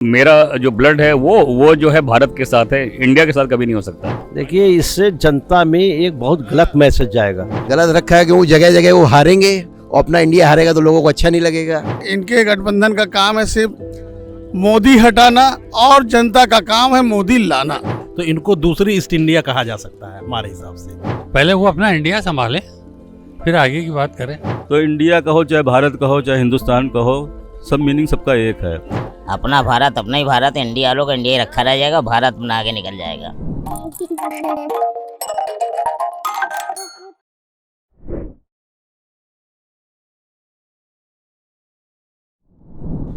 मेरा जो ब्लड है वो जो है भारत के साथ है, इंडिया के साथ कभी नहीं हो सकता। देखिए, इससे जनता में एक बहुत गलत मैसेज जाएगा। गलत रखा है कि वो जगह जगह वो हारेंगे और अपना इंडिया हारेगा तो लोगों को अच्छा नहीं लगेगा। इनके गठबंधन का काम है सिर्फ मोदी हटाना और जनता का काम है मोदी लाना। तो इनको दूसरी ईस्ट इंडिया कहा जा सकता है हमारे हिसाब से। पहले वो अपना इंडिया संभाले, फिर आगे की बात करें। तो इंडिया कहो चाहे भारत कहो चाहे हिंदुस्तान कहो, सब मीनिंग सबका एक है। अपना भारत अपना ही भारत, इंडिया वालों का इंडिया ही रखा रह जाएगा, भारत अपना आगे निकल जाएगा।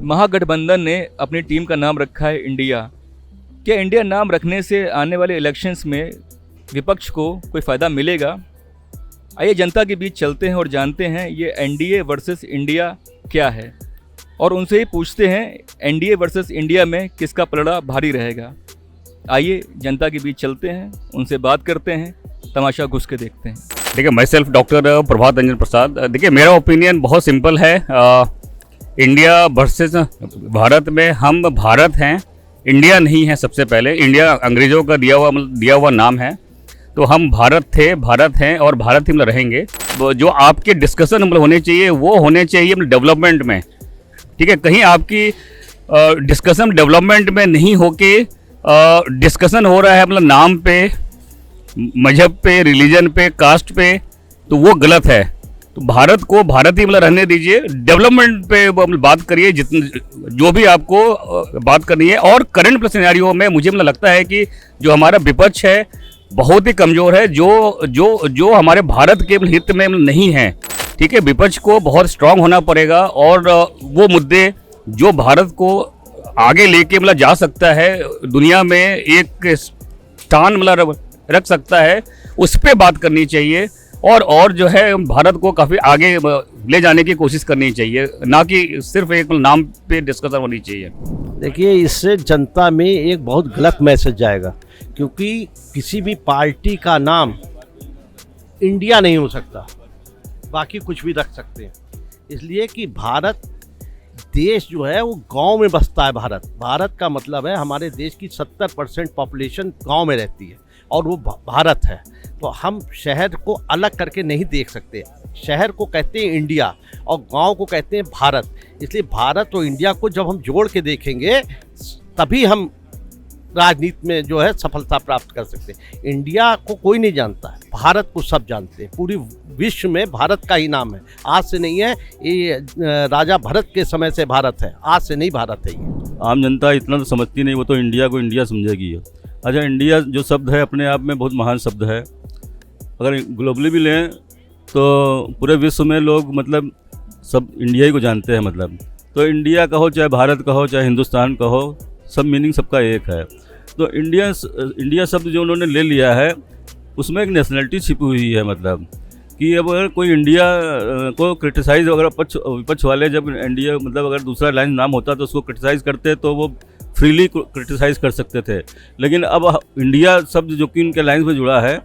महागठबंधन ने अपनी टीम का नाम रखा है इंडिया। क्या इंडिया नाम रखने से आने वाले इलेक्शंस में विपक्ष को कोई फ़ायदा मिलेगा? आइए जनता के बीच चलते हैं और जानते हैं ये एनडीए वर्सेस इंडिया क्या है, और उनसे ही पूछते हैं एनडीए वर्सेस इंडिया में किसका पलड़ा भारी रहेगा। आइए जनता के बीच चलते हैं, उनसे बात करते हैं, तमाशा घुस के देखते हैं। देखिए, मैं सेल्फ डॉक्टर प्रभात रंजन प्रसाद। देखिए, मेरा ओपिनियन बहुत सिंपल है। इंडिया वर्सेस भारत में हम भारत हैं, इंडिया नहीं है। सबसे पहले इंडिया अंग्रेज़ों का दिया हुआ नाम है, तो हम भारत थे, भारत हैं और भारत ही रहेंगे। जो आपके डिस्कशन होने चाहिए वो होने चाहिए डेवलपमेंट में, ठीक है। कहीं आपकी डिस्कशन डेवलपमेंट में नहीं होके डिस्कशन हो रहा है नाम पे, मजहब पे, रिलीजन पे, कास्ट पे, तो वो गलत है। तो भारत को भारत ही रहने दीजिए, डेवलपमेंट पे बात करिए जो भी आपको बात करनी है। और करंट सिनेरियो में मुझे लगता है कि जो हमारा विपक्ष है बहुत ही कमज़ोर है, जो हमारे भारत के हित में नहीं है, ठीक है। विपक्ष को बहुत स्ट्रांग होना पड़ेगा और वो मुद्दे जो भारत को आगे लेके जा सकता है, दुनिया में एक स्थान रख सकता है, उस पर बात करनी चाहिए। और जो है भारत को काफ़ी आगे ले जाने की कोशिश करनी चाहिए, ना कि सिर्फ एक नाम पे डिस्कशन होनी चाहिए। देखिए, इससे जनता में एक बहुत गलत मैसेज जाएगा, क्योंकि किसी भी पार्टी का नाम इंडिया नहीं हो सकता, बाकी कुछ भी रख सकते हैं। इसलिए कि भारत देश जो है वो गांव में बसता है। भारत का मतलब है हमारे देश की 70% पॉपुलेशन गांव में रहती है और वो भारत है। तो हम शहर को अलग करके नहीं देख सकते। शहर को कहते हैं इंडिया और गांव को कहते हैं भारत। इसलिए भारत और इंडिया को जब हम जोड़ के देखेंगे तभी हम राजनीति में जो है सफलता प्राप्त कर सकते हैं। इंडिया को कोई नहीं जानता है, भारत को सब जानते हैं। पूरी विश्व में भारत का ही नाम है। आज से नहीं है ये, राजा भरत के समय से भारत है, आज से नहीं भारत है ये। आम जनता इतना तो समझती नहीं, वो तो इंडिया को इंडिया समझेगी। अच्छा, इंडिया जो शब्द है अपने आप में बहुत महान शब्द है। अगर ग्लोबली भी लें तो पूरे विश्व में लोग सब इंडिया ही को जानते हैं। तो इंडिया कहो चाहे भारत कहो चाहे हिंदुस्तान कहो, सब मीनिंग सबका एक है। तो इंडिया शब्द जो उन्होंने ले लिया है उसमें एक नेशनलिटी छिपी हुई है। कि अब अगर कोई इंडिया को क्रिटिसाइज़, अगर विपक्ष वाले जब इंडिया अगर दूसरा लाइन नाम होता तो उसको क्रिटिसाइज़ करते तो वो फ्रीली क्रिटिसाइज़ कर सकते थे। लेकिन अब इंडिया शब्द जो कि उनके लाइन से जुड़ा है,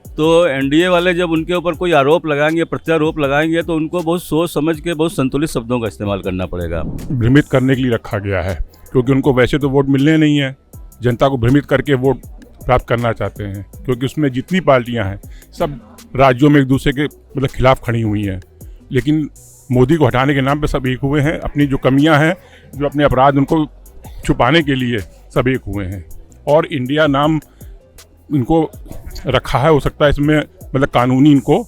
तो एनडीए वाले जब उनके ऊपर कोई आरोप लगाएंगे, प्रत्यारोप लगाएंगे, तो उनको बहुत सोच समझ के बहुत संतुलित शब्दों का इस्तेमाल करना पड़ेगा। भ्रमित करने के लिए रखा गया है, क्योंकि उनको वैसे तो वोट मिलने नहीं है। जनता को भ्रमित करके वोट प्राप्त करना चाहते हैं, क्योंकि उसमें जितनी पार्टियां हैं सब राज्यों में एक दूसरे के खिलाफ खड़ी हुई हैं। लेकिन मोदी को हटाने के नाम पे सब एक हुए हैं। अपनी जो कमियां हैं, जो अपने अपराध, उनको छुपाने के लिए सब एक हुए हैं। और इंडिया नाम इनको रखा है, हो सकता है इसमें कानूनी इनको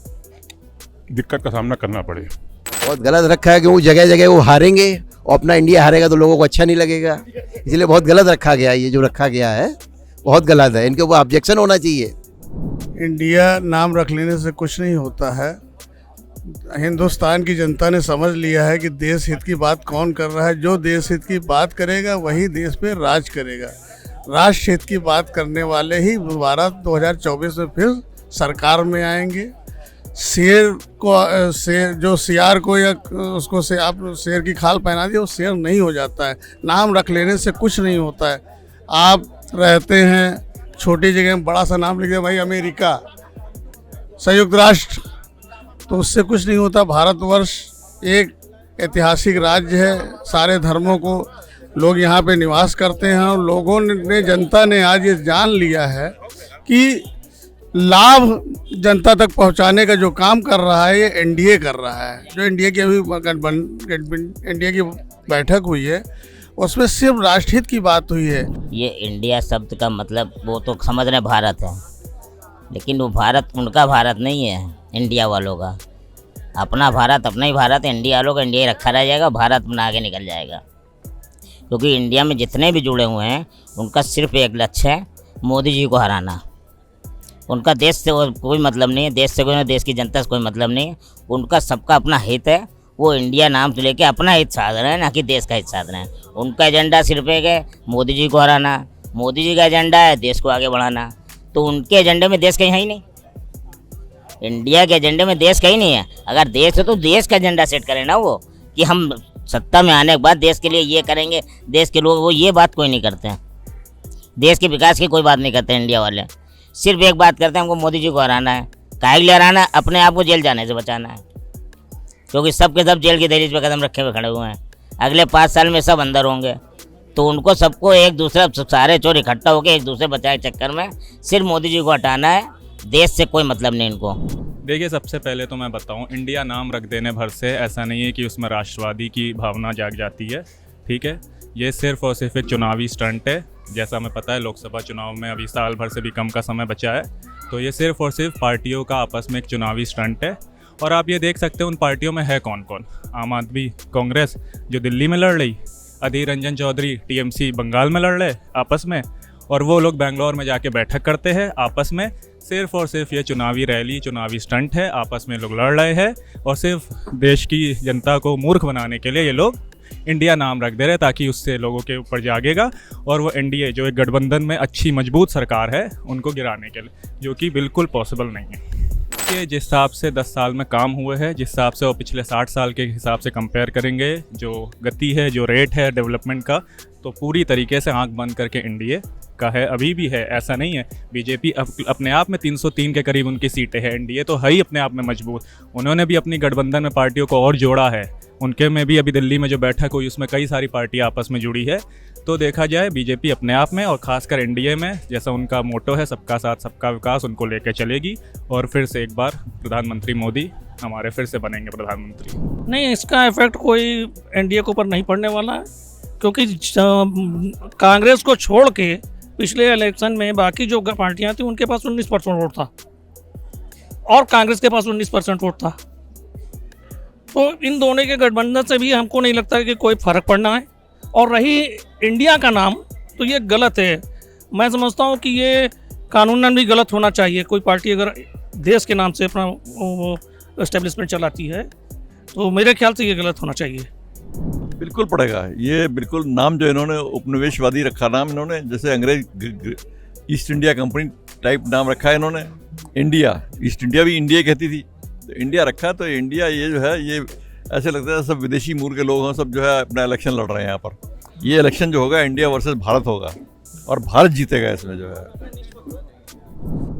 दिक्कत का सामना करना पड़े। बहुत गलत रखा है कि वो जगह जगह वो हारेंगे और अपना इंडिया हारेगा तो लोगों को अच्छा नहीं लगेगा। इसलिए बहुत गलत रखा गया है। ये जो रखा गया है बहुत गलत है, इनके ऊपर ऑब्जेक्शन होना चाहिए। इंडिया नाम रख लेने से कुछ नहीं होता है। हिंदुस्तान की जनता ने समझ लिया है कि देश हित की बात कौन कर रहा है। जो देश हित की बात करेगा वही देश पे राज करेगा। राष्ट्र हित की बात करने वाले ही दोबारा 2024 में फिर सरकार में आएंगे। जो सियार को या उसको से आप शेर की खाल पहना दिए, वो शेर नहीं हो जाता है। नाम रख लेने से कुछ नहीं होता है। आप रहते हैं छोटी जगह में, बड़ा सा नाम लिख दिया भाई अमेरिका, संयुक्त राष्ट्र, तो उससे कुछ नहीं होता। भारतवर्ष एक ऐतिहासिक राज्य है, सारे धर्मों को लोग यहाँ पे निवास करते हैं और लोगों ने, जनता ने आज ये जान लिया है कि लाभ जनता तक पहुँचाने का जो काम कर रहा है ये एनडीए कर रहा है। जो एनडीए की अभी एनडीए की बैठक हुई है उसमें सिर्फ राष्ट्रहित की बात हुई है। ये इंडिया शब्द का मतलब वो तो समझ रहे भारत है, लेकिन वो भारत उनका भारत नहीं है, इंडिया वालों का। अपना भारत अपना ही भारत है, इंडिया वालों का इंडिया ही रखा रह जाएगा, भारत में आगे निकल जाएगा। क्योंकि इंडिया में जितने भी जुड़े हुए हैं उनका सिर्फ एक लक्ष्य है, मोदी जी को हराना। उनका देश से कोई मतलब नहीं है, देश से कोई, देश की जनता से कोई मतलब नहीं है। उनका सबका अपना हित है, वो इंडिया नाम से लेके अपना हित साध रहे हैं, ना कि देश का हित साध रहे हैं। उनका एजेंडा सिर्फ एक है, मोदी जी को हराना। मोदी जी का एजेंडा है देश को आगे बढ़ाना, तो उनके एजेंडे में देश कहीं है ही नहीं। इंडिया के एजेंडे में देश कहीं नहीं है। अगर देश है तो देश का एजेंडा सेट करें ना, वो कि हम सत्ता में आने के बाद देश के लिए ये करेंगे, देश के लोग, वो ये बात कोई नहीं करते हैं। देश के विकास की कोई बात नहीं करते इंडिया वाले, सिर्फ एक बात करते हैं, हमको मोदी जी को हराना है। काहे के लिए हराना है? अपने आप को जेल जाने से बचाना है, क्योंकि सब के सब जेल की दहलीज पे कदम रखे हुए खड़े हुए हैं। अगले 5 साल में सब अंदर होंगे, तो उनको सबको एक दूसरा, सारे चोर इकट्ठा होकर एक दूसरे बचाए के चक्कर में सिर्फ मोदी जी को हटाना है, देश से कोई मतलब नहीं इनको। देखिए, सबसे पहले तो मैं बताऊं, इंडिया नाम रख देने भर से ऐसा नहीं है कि उसमें राष्ट्रवादी की भावना जाग जाती है, ठीक है। ये सिर्फ और सिर्फ एक चुनावी स्टंट है। जैसा हमें पता है लोकसभा चुनाव में अभी साल भर से भी कम का समय बचा है, तो ये सिर्फ और सिर्फ पार्टियों का आपस में एक चुनावी स्टंट है। और आप ये देख सकते हैं उन पार्टियों में है कौन कौन। आम आदमी कांग्रेस जो दिल्ली में लड़ रही, अधीर रंजन चौधरी टीएमसी बंगाल में लड़ रहे आपस में, और वो लोग बेंगलोर में जाके बैठक करते हैं आपस में। सिर्फ और सिर्फ ये चुनावी रैली, चुनावी स्टंट है, आपस में लोग लड़ रहे हैं और सिर्फ देश की जनता को मूर्ख बनाने के लिए ये लोग इंडिया नाम रख दे रहे हैं, ताकि उससे लोगों के ऊपर जागेगा और वो एनडीए जो एक गठबंधन में अच्छी मजबूत सरकार है उनको गिराने के लिए, जो कि बिल्कुल पॉसिबल नहीं है। कि जिस हिसाब से 10 साल में काम हुए हैं, जिस हिसाब से वो पिछले 60 साल के हिसाब से कंपेयर करेंगे, जो गति है, जो रेट है डेवलपमेंट का, तो पूरी तरीके से आंख बंद करके एनडीए का है, अभी भी है, ऐसा नहीं है। बीजेपी अपने आप में 303 के करीब उनकी सीटें हैं, एनडीए तो है ही अपने आप में मजबूत। उन्होंने भी अपनी गठबंधन में पार्टियों को और जोड़ा है, उनके में भी अभी दिल्ली में जो बैठक हुई उसमें कई सारी पार्टियां आपस में जुड़ी है। तो देखा जाए बीजेपी अपने आप में और ख़ासकर एनडीए में, जैसा उनका मोटो है सबका साथ सबका विकास, उनको लेकर चलेगी और फिर से एक बार प्रधानमंत्री मोदी हमारे फिर से बनेंगे प्रधानमंत्री। नहीं, इसका इफेक्ट कोई एनडीए के ऊपर नहीं पड़ने वाला है, क्योंकि कांग्रेस को छोड़ के पिछले इलेक्शन में बाकी जो पार्टियां थी उनके पास 19% वोट था और कांग्रेस के पास 19% वोट था। तो इन दोनों के गठबंधन से भी हमको नहीं लगता कि कोई फ़र्क पड़ना है। और रही इंडिया का नाम, तो ये गलत है। मैं समझता हूँ कि ये कानूनन भी गलत होना चाहिए। कोई पार्टी अगर देश के नाम से अपना एस्टेब्लिशमेंट चलाती है तो मेरे ख्याल से ये गलत होना चाहिए। बिल्कुल पड़ेगा। ये बिल्कुल नाम जो इन्होंने उपनिवेशवादी रखा नाम इन्होंने, जैसे अंग्रेज ईस्ट इंडिया कंपनी टाइप नाम रखा है इन्होंने। इंडिया, ईस्ट इंडिया भी इंडिया कहती थी, तो इंडिया रखा, तो इंडिया ये जो है, ये ऐसे लगता है सब विदेशी मूल के लोग हैं, सब जो है अपना इलेक्शन लड़ रहे हैं यहाँ पर। ये इलेक्शन जो होगा इंडिया वर्सेस भारत होगा और भारत जीतेगा इसमें जो है।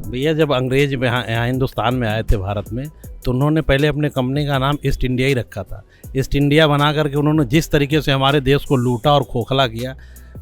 भैया, जब अंग्रेज यहाँ हिंदुस्तान में आए थे भारत में, तो उन्होंने पहले अपने कंपनी का नाम ईस्ट इंडिया ही रखा था। ईस्ट इंडिया बना करके उन्होंने जिस तरीके से हमारे देश को लूटा और खोखला किया,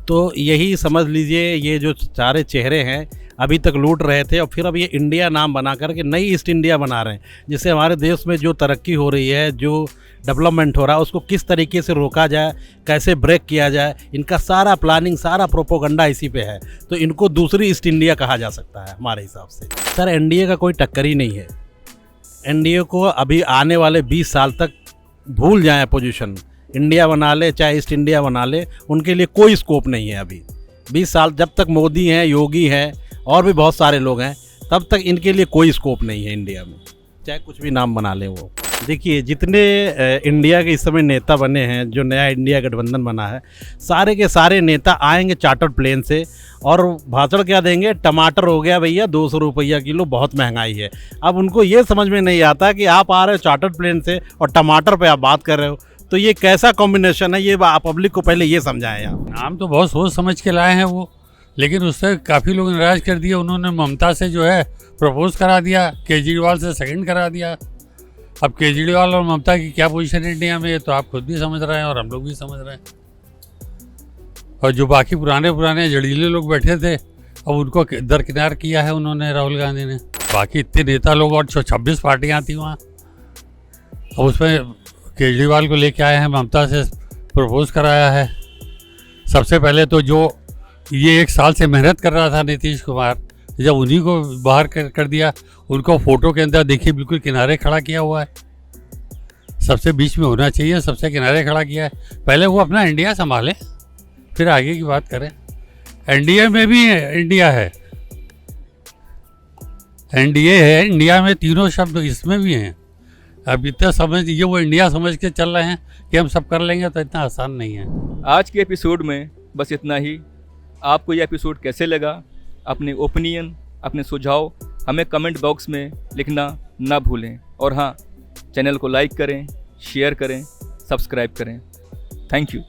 तो यही समझ लीजिए ये जो सारे चेहरे हैं अभी तक लूट रहे थे और फिर अब ये इंडिया नाम बना करके नई ईस्ट इंडिया बना रहे हैं, जिससे हमारे देश में जो तरक्की हो रही है, जो डेवलपमेंट हो रहा है, उसको किस तरीके से रोका जाए, कैसे ब्रेक किया जाए, इनका सारा प्लानिंग, सारा प्रोपोगंडा इसी पे है। तो इनको दूसरी ईस्ट इंडिया कहा जा सकता है हमारे हिसाब से। सर, एनडीए का कोई टक्कर ही नहीं है। एनडीए को अभी आने वाले 20 साल तक भूल जाएं पोजीशन, इंडिया बना ले चाहे ईस्ट इंडिया बना ले, उनके लिए कोई स्कोप नहीं है अभी 20 साल। जब तक मोदी हैं, योगी हैं और भी बहुत सारे लोग हैं, तब तक इनके लिए कोई स्कोप नहीं है इंडिया में, चाहे कुछ भी नाम बना ले वो। देखिए, जितने इंडिया के इस समय नेता बने हैं, जो नया इंडिया गठबंधन बना है, सारे के सारे नेता आएंगे चार्टर्ड प्लेन से और भाषण क्या देंगे, टमाटर हो गया भैया 200 रुपया किलो, बहुत महंगाई है। अब उनको ये समझ में नहीं आता कि आप आ रहे हो चार्टर्ड प्लेन से और टमाटर पे आप बात कर रहे हो, तो ये कैसा कॉम्बिनेशन है, ये पब्लिक को पहले ये समझाएं आप। नाम तो बहुत सोच समझ के लाए हैं वो, लेकिन उससे काफ़ी लोग नाराज कर दिए। उन्होंने ममता से जो है प्रपोज करा दिया, केजरीवाल से सेकंड करा दिया। अब केजरीवाल और ममता की क्या पोजीशन है इंडिया में, ये तो आप खुद भी समझ रहे हैं और हम लोग भी समझ रहे हैं। और जो बाकी पुराने जड़ीले लोग बैठे थे अब उनको दरकिनार किया है उन्होंने, राहुल गांधी ने। बाकी इतने नेता लोग और 26 पार्टियां थी वहाँ, अब उसमें केजरीवाल को लेके आए हैं, ममता से प्रपोज कराया है। सबसे पहले तो जो ये 1 साल से मेहनत कर रहा था नीतीश कुमार, जब उन्हीं को बाहर कर दिया, उनको फोटो के अंदर देखिए बिल्कुल किनारे खड़ा किया हुआ है। सबसे बीच में होना चाहिए, सबसे किनारे खड़ा किया है। पहले वो अपना इंडिया संभाले, फिर आगे की बात करें। एनडीए में भी इंडिया है, एनडीए है, इंडिया में तीनों शब्द इसमें भी हैं। अब इतना समझ ये वो इंडिया समझ के चल रहे हैं कि हम सब कर लेंगे, तो इतना आसान नहीं है। आज के एपिसोड में बस इतना ही। आपको यह एपिसोड कैसे लगा, अपने ओपिनियन, अपने सुझाव हमें कमेंट बॉक्स में लिखना ना भूलें। और हाँ, चैनल को लाइक करें, शेयर करें, सब्सक्राइब करें। Thank you.